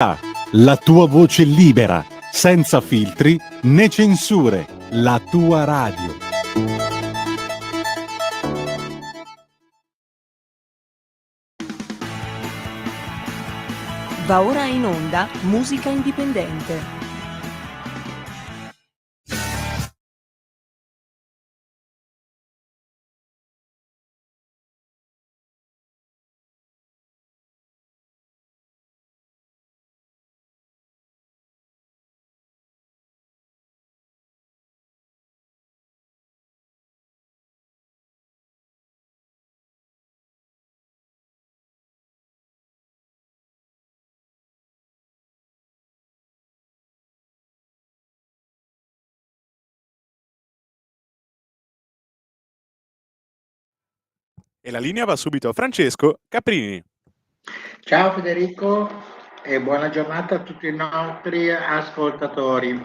La tua voce libera, senza filtri né censure, la tua radio. Va ora in onda Musica Indipendente. E la linea va subito a Francesco Caprini. Ciao Federico e buona giornata a tutti i nostri ascoltatori.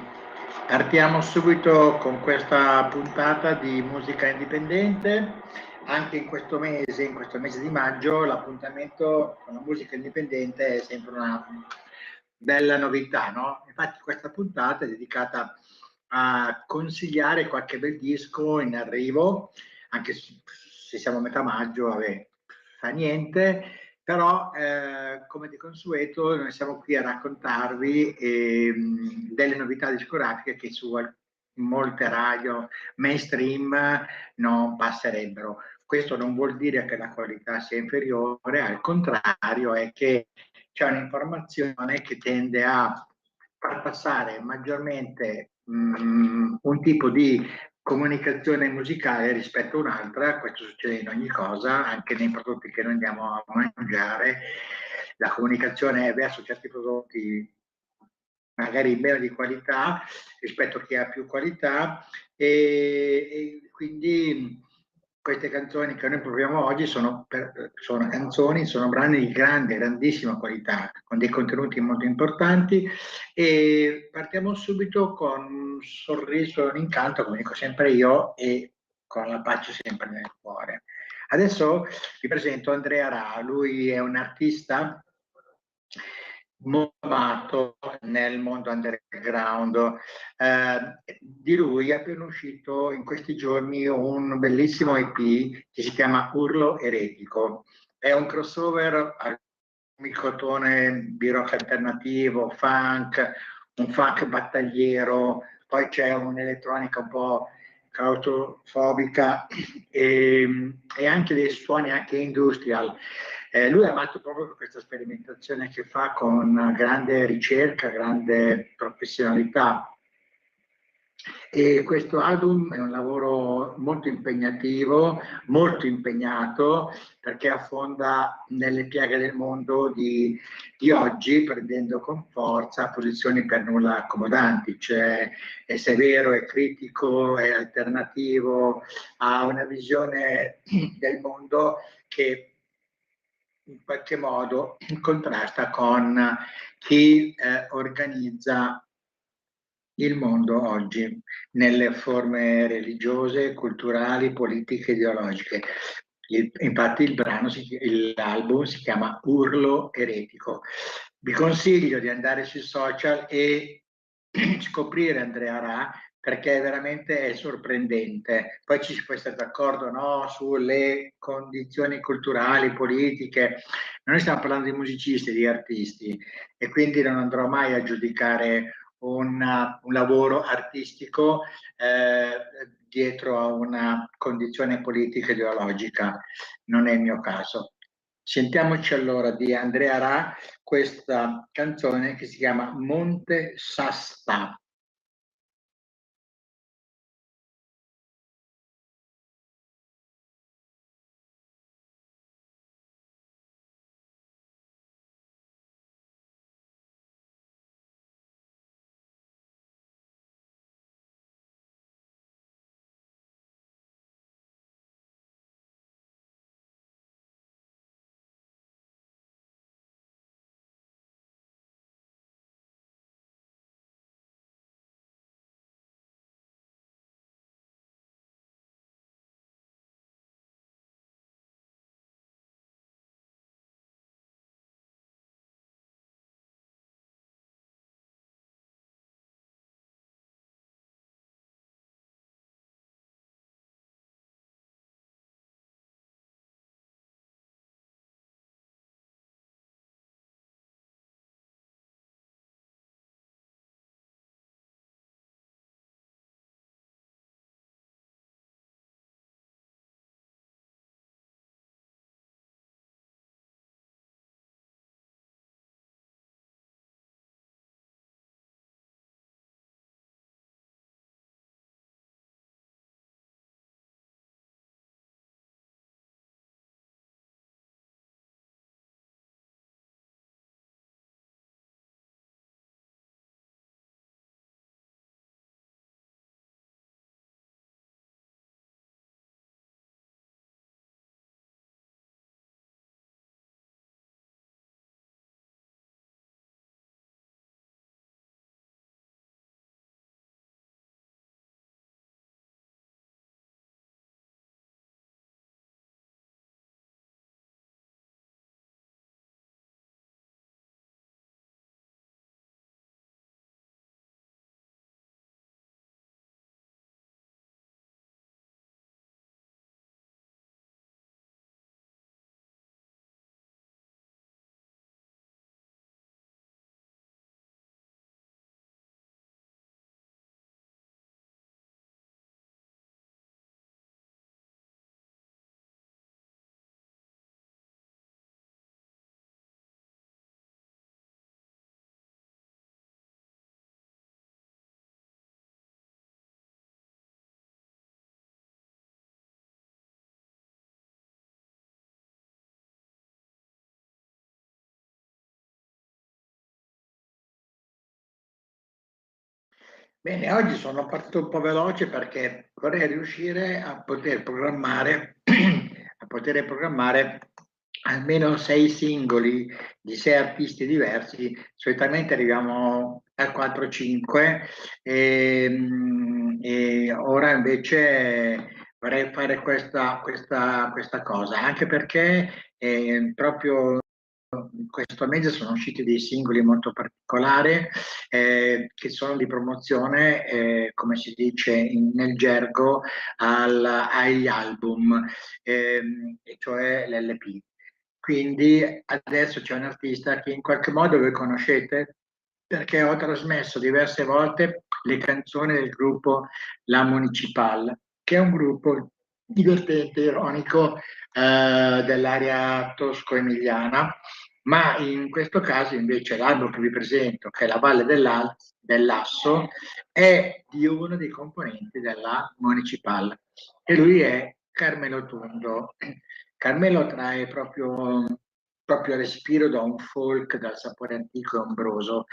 Partiamo subito con questa puntata di musica indipendente. Anche in questo mese di maggio, l'appuntamento con la musica indipendente è sempre una bella novità, no? Infatti questa puntata è dedicata a consigliare qualche bel disco in arrivo, anche se siamo a metà maggio, vabbè, fa niente. Però, come di consueto, noi siamo qui a raccontarvi delle novità discografiche che su molte radio mainstream non passerebbero. Questo non vuol dire che la qualità sia inferiore, al contrario, è che c'è un'informazione che tende a far passare maggiormente un tipo di comunicazione musicale rispetto a un'altra. Questo succede in ogni cosa, anche nei prodotti che noi andiamo a mangiare. La comunicazione verso certi prodotti magari meno di qualità rispetto a chi ha più qualità, e quindi queste canzoni che noi proviamo oggi sono canzoni, sono brani di grandissima qualità, con dei contenuti molto importanti. E partiamo subito con un sorriso e un incanto, come dico sempre io, e con la pace sempre nel cuore. Adesso vi presento Andrea Ra. Lui è un artista molto amato nel mondo underground. Di lui è appena uscito in questi giorni un bellissimo EP che si chiama Urlo Eretico. È un crossover al microtone di rock alternativo, funk, un funk battagliero, poi c'è un'elettronica un po' claustrofobica e anche dei suoni anche industrial. Lui è amato proprio per questa sperimentazione che fa con grande ricerca, grande professionalità. E questo album è un lavoro molto impegnativo, molto impegnato, perché affonda nelle piaghe del mondo di oggi, prendendo con forza posizioni per nulla accomodanti, cioè è severo, è critico, è alternativo, ha una visione del mondo che in qualche modo contrasta con chi organizza il mondo oggi nelle forme religiose, culturali, politiche, ideologiche. Infatti l'album si chiama Urlo Eretico. Vi consiglio di andare sui social e scoprire Andrea Ra, perché veramente è sorprendente. Poi ci si può essere d'accordo, no, sulle condizioni culturali, politiche. Noi stiamo parlando di musicisti, di artisti, e quindi non andrò mai a giudicare un lavoro artistico dietro a una condizione politica ideologica. Non è il mio caso. Sentiamoci allora di Andrea Ra questa canzone che si chiama Monte Sasta. Bene, oggi sono partito un po' veloce perché vorrei riuscire a poter programmare, a poter programmare almeno 6 singoli di 6 artisti diversi. Solitamente arriviamo a 4-5 e ora invece vorrei fare questa cosa, anche perché proprio in questo mese sono usciti dei singoli molto particolari che sono di promozione, come si dice nel gergo, agli album, e cioè l'LP. Quindi adesso c'è un artista che in qualche modo voi conoscete perché ho trasmesso diverse volte le canzoni del gruppo La Municipal, che è un gruppo divertente, ironico, dell'area tosco-emiliana, ma in questo caso invece l'album che vi presento, che è La Valle dell'Asso, è di uno dei componenti della Municipal e lui è Carmelo Tondo. Carmelo trae proprio respiro da un folk dal sapore antico e ombroso.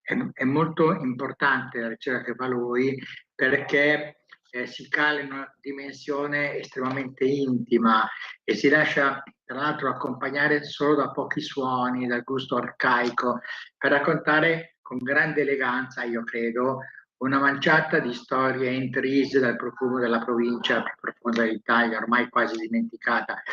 È molto importante la ricerca che fa lui perché si cala in una dimensione estremamente intima e si lascia tra l'altro accompagnare solo da pochi suoni, dal gusto arcaico, per raccontare con grande eleganza, io credo, una manciata di storie intrise dal profumo della provincia più profonda d'Italia, ormai quasi dimenticata.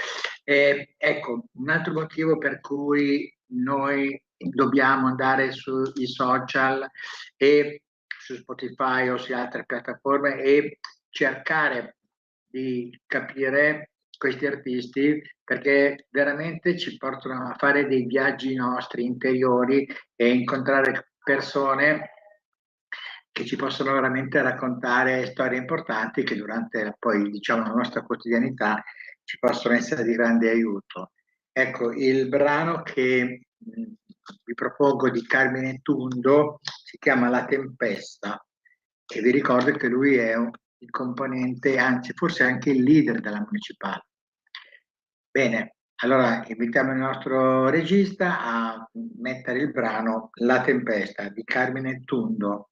Ecco, un altro motivo per cui noi dobbiamo andare sui social e su Spotify o su altre piattaforme e cercare di capire questi artisti perché veramente ci portano a fare dei viaggi nostri interiori e incontrare persone che ci possono veramente raccontare storie importanti che durante poi, diciamo, la nostra quotidianità ci possono essere di grande aiuto. Ecco, il brano che vi propongo di Carmine Tundo si chiama La Tempesta e vi ricordo che lui è il componente, anzi forse anche il leader della municipale. Bene, allora invitiamo il nostro regista a mettere il brano La Tempesta di Carmine Tundo.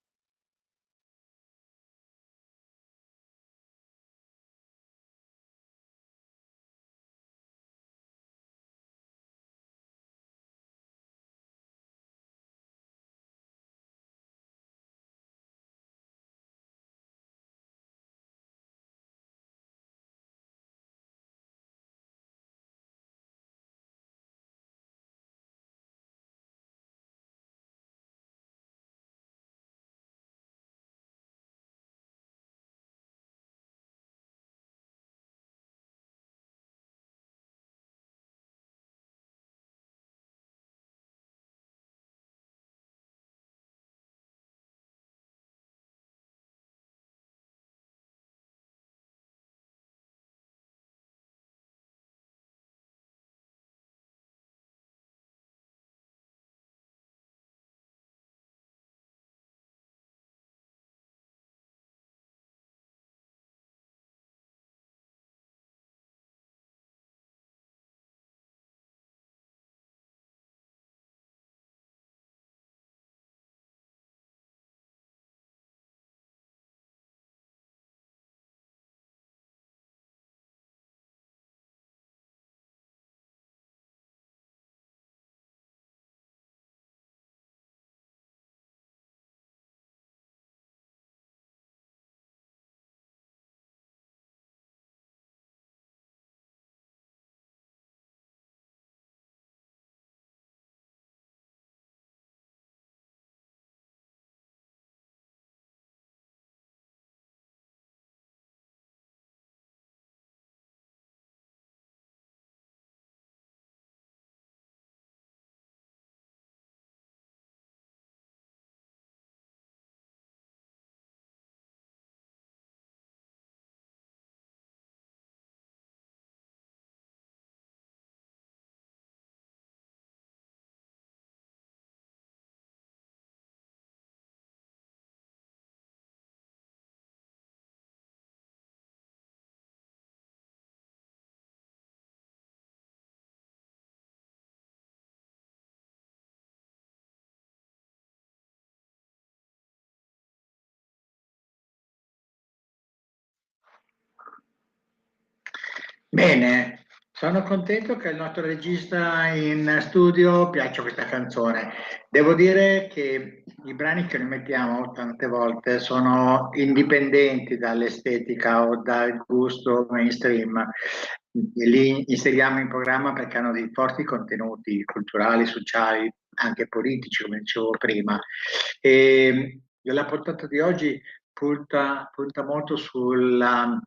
Bene, sono contento che il nostro regista in studio piaccia questa canzone. Devo dire che i brani che noi mettiamo tante volte sono indipendenti dall'estetica o dal gusto mainstream. Li inseriamo in programma perché hanno dei forti contenuti culturali, sociali, anche politici, come dicevo prima. E la portata di oggi punta molto sulla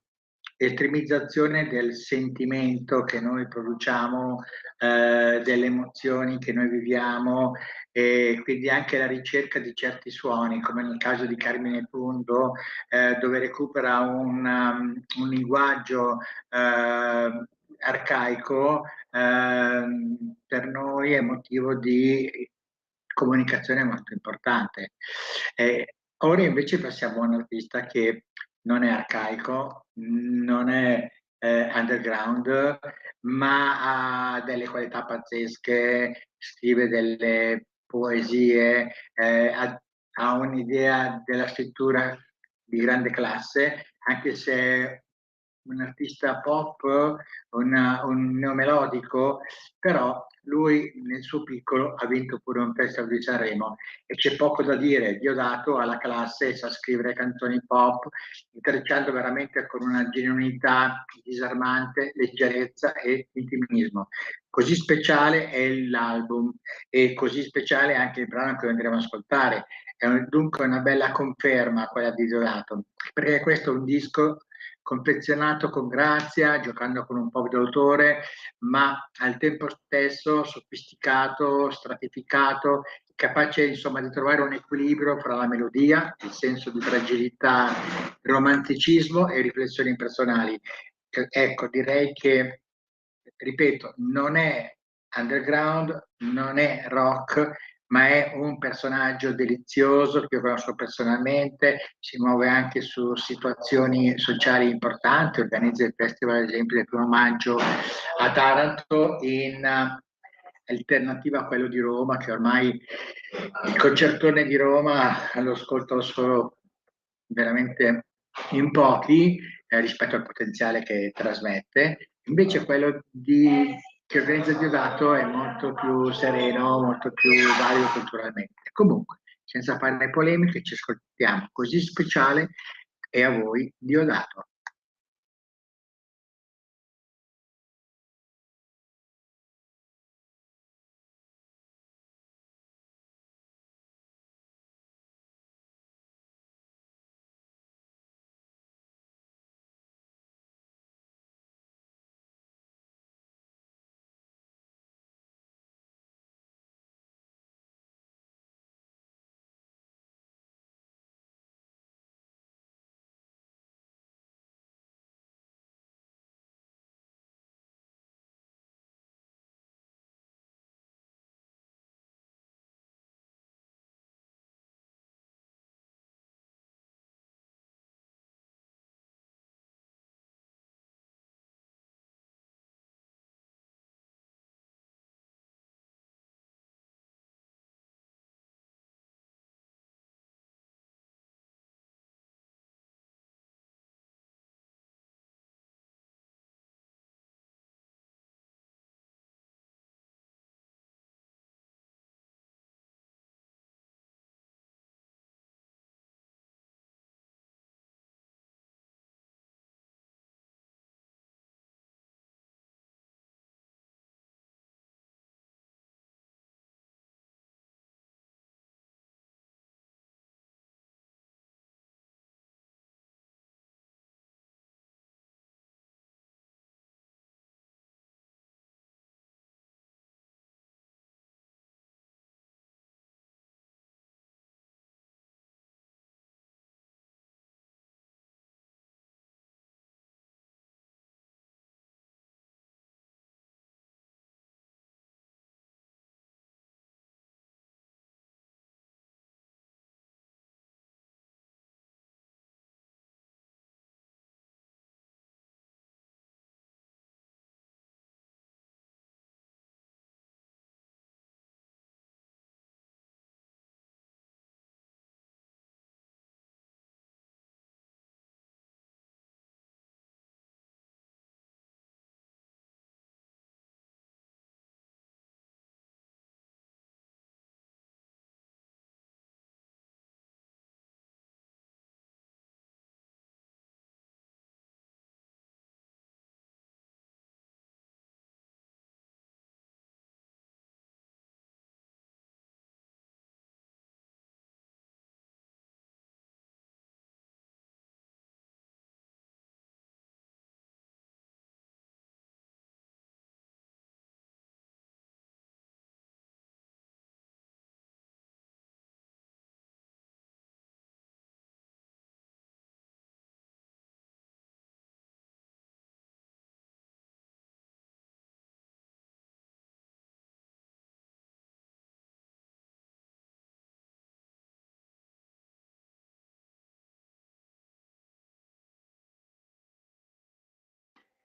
estremizzazione del sentimento che noi produciamo, delle emozioni che noi viviamo e quindi anche la ricerca di certi suoni, come nel caso di Carmine Fundo, dove recupera un linguaggio arcaico, per noi è motivo di comunicazione molto importante. Ora invece passiamo a un artista che non è arcaico, non è underground, ma ha delle qualità pazzesche, scrive delle poesie, ha un'idea della scrittura di grande classe, anche se è un artista pop, un neomelodico, però lui nel suo piccolo ha vinto pure un festival di Sanremo e c'è poco da dire. Diodato ha la classe, sa scrivere canzoni pop, intrecciando veramente con una genuinità disarmante, leggerezza e intimismo. Così speciale è l'album e così speciale è anche il brano che andremo ad ascoltare. Dunque una bella conferma quella di Diodato, perché questo è un disco confezionato con grazia, giocando con un po' d'autore, ma al tempo stesso sofisticato, stratificato, capace insomma di trovare un equilibrio fra la melodia, il senso di fragilità, romanticismo e riflessioni personali. Ecco, direi che, ripeto, non è underground, non è rock, ma è un personaggio delizioso che io conosco personalmente, si muove anche su situazioni sociali importanti, organizza il festival, ad esempio, del 1 maggio a Taranto in alternativa a quello di Roma, che ormai il concertone di Roma lo ascoltano solo veramente in pochi rispetto al potenziale che trasmette. Invece che organizza Diodato è molto più sereno, molto più valido culturalmente. Comunque, senza fare polemiche, ci ascoltiamo. Così speciale è a voi Diodato.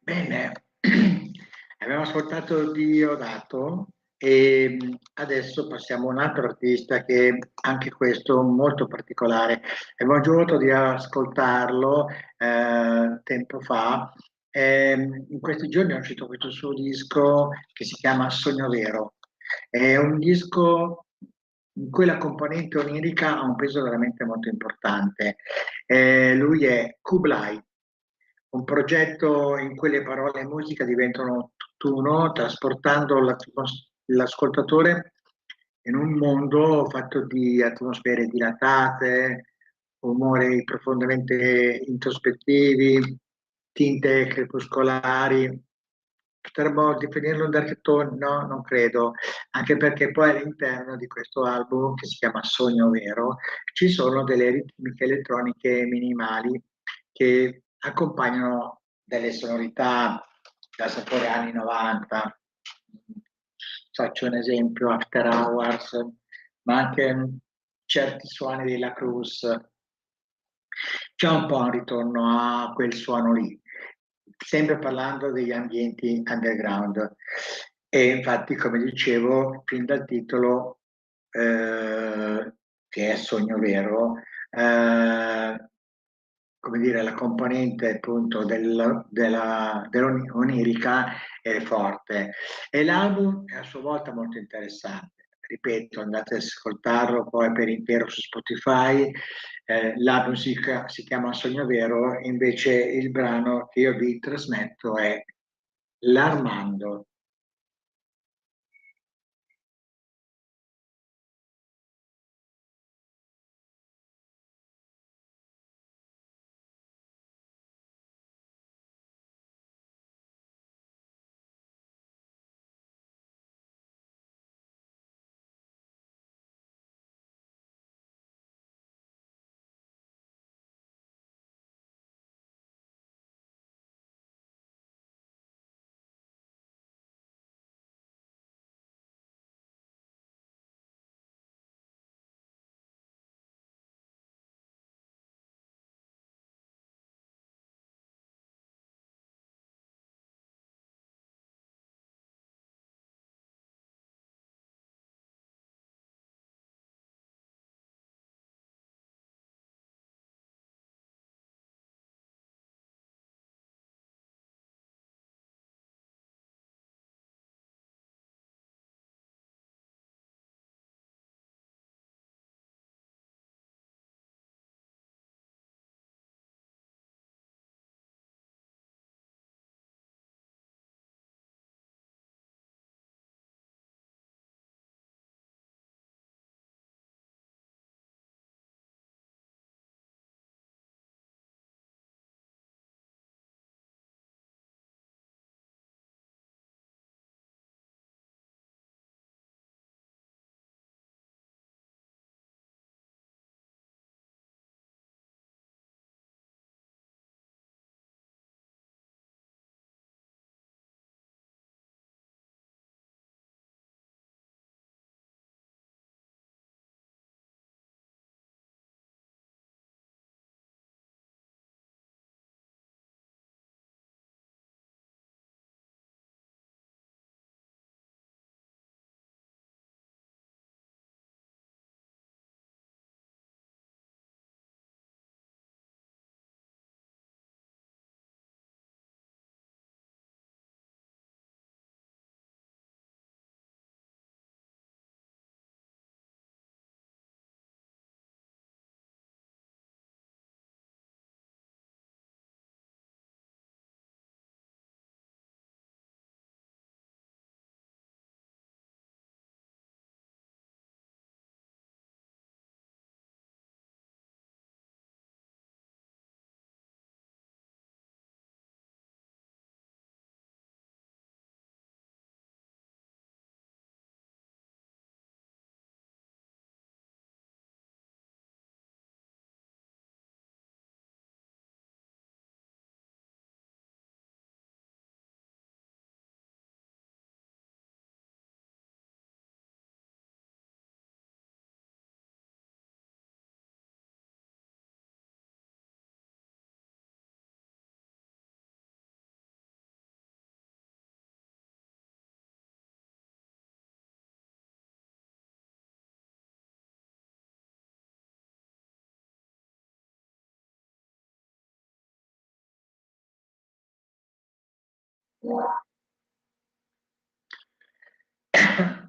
Bene, abbiamo ascoltato Diodato e adesso passiamo a un altro artista che anche questo molto particolare. Abbiamo giurato di ascoltarlo tempo fa. In questi giorni è uscito questo suo disco che si chiama Sogno Vero. È un disco in cui la componente onirica ha un peso veramente molto importante. Lui è Kublai, un progetto in cui le parole e musica diventano tutt'uno, trasportando l'ascoltatore in un mondo fatto di atmosfere dilatate, umori profondamente introspettivi, tinte crepuscolari. Potremmo definirlo un dark No, non credo, anche perché poi all'interno di questo album, che si chiama Sogno Vero, ci sono delle ritmiche elettroniche minimali che accompagnano delle sonorità da sapore anni 90. Faccio un esempio, After Hours, ma anche certi suoni della Cruz. C'è un po' un ritorno a quel suono lì, sempre parlando degli ambienti underground. E infatti, come dicevo, fin dal titolo, che è Sogno Vero, come dire, la componente appunto dell'onirica è forte. E l'album è a sua volta molto interessante. Ripeto, andate ad ascoltarlo poi per intero su Spotify. L'album si chiama Sogno Vero, invece il brano che io vi trasmetto è L'Armando.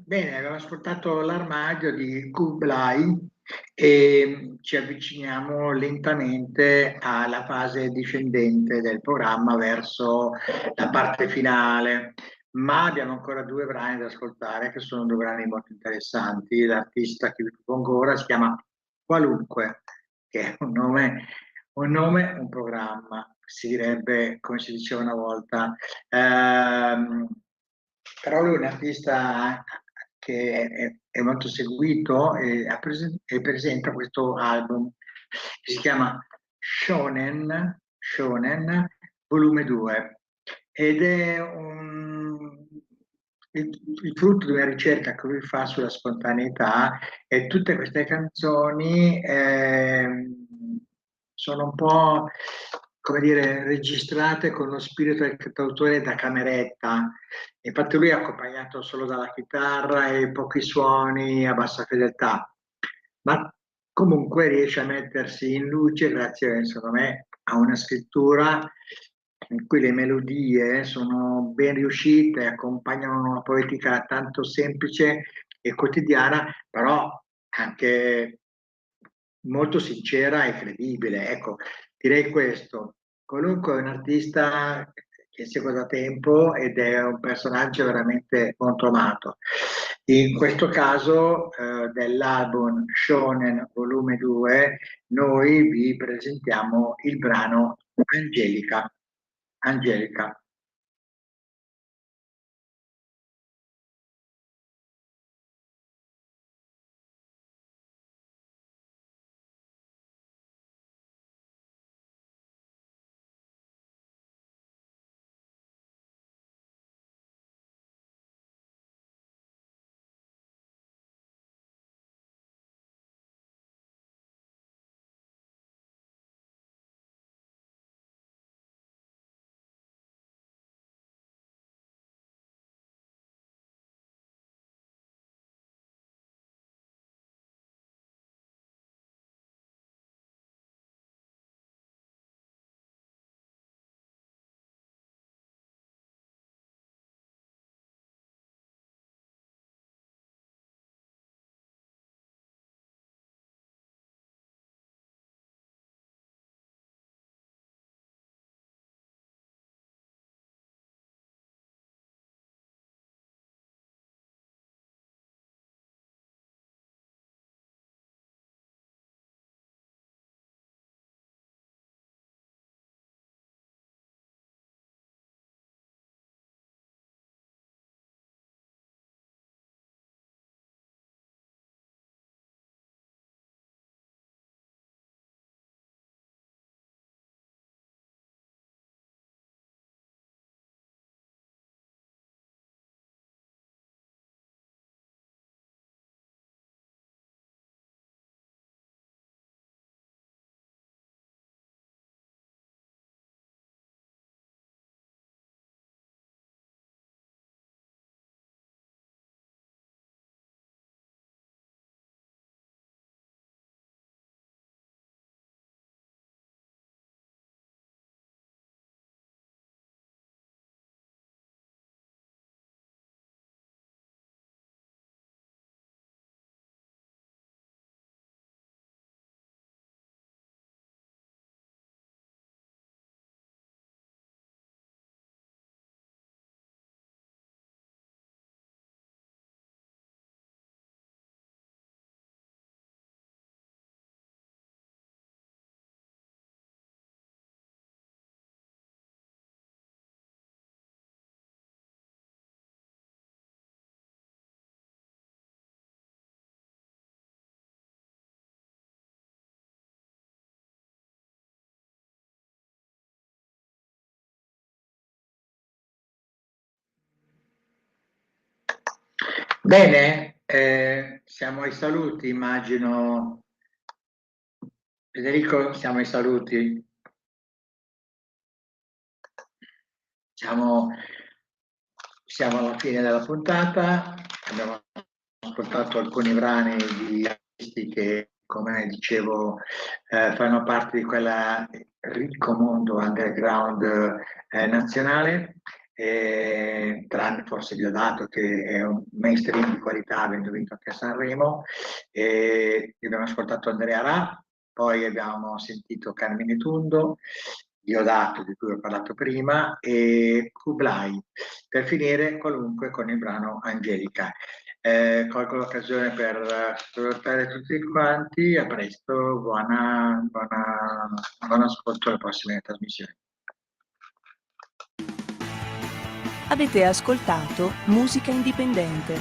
Bene, abbiamo ascoltato l'Armadio di Kublai e ci avviciniamo lentamente alla fase discendente del programma verso la parte finale, ma abbiamo ancora due brani da ascoltare che sono due brani molto interessanti. L'artista che vi propongo ora si chiama Qualunque, che è un programma, si direbbe, come si diceva una volta. Però lui è un artista che è molto seguito e presenta questo album che si chiama Shonen Volume 2 ed è il frutto di una ricerca che lui fa sulla spontaneità e tutte queste canzoni sono un po', come dire, registrate con lo spirito del cantautore da cameretta. Infatti lui è accompagnato solo dalla chitarra e pochi suoni a bassa fedeltà, ma comunque riesce a mettersi in luce grazie, secondo me, a una scrittura in cui le melodie sono ben riuscite, accompagnano una poetica tanto semplice e quotidiana, però anche molto sincera e credibile. Ecco, direi questo. Qualunque è un artista che seguo da tempo ed è un personaggio veramente molto amato. In questo caso, dell'album Shonen Volume 2, noi vi presentiamo il brano Angelica. Angelica. Bene, siamo ai saluti, immagino. Federico, siamo ai saluti. Siamo, siamo alla fine della puntata, abbiamo ascoltato alcuni brani di artisti che, come dicevo, fanno parte di quel ricco mondo underground nazionale tranne forse Diodato che è un mainstream di qualità avendo vinto anche a Sanremo. Abbiamo ascoltato Andrea Ra, poi abbiamo sentito Carmine Tundo, Diodato di cui ho parlato prima e Kublai, per finire qualunque con il brano Angelica. Colgo l'occasione per salutare tutti quanti, a presto, buon ascolto alle prossime trasmissioni. Avete ascoltato Musica Indipendente,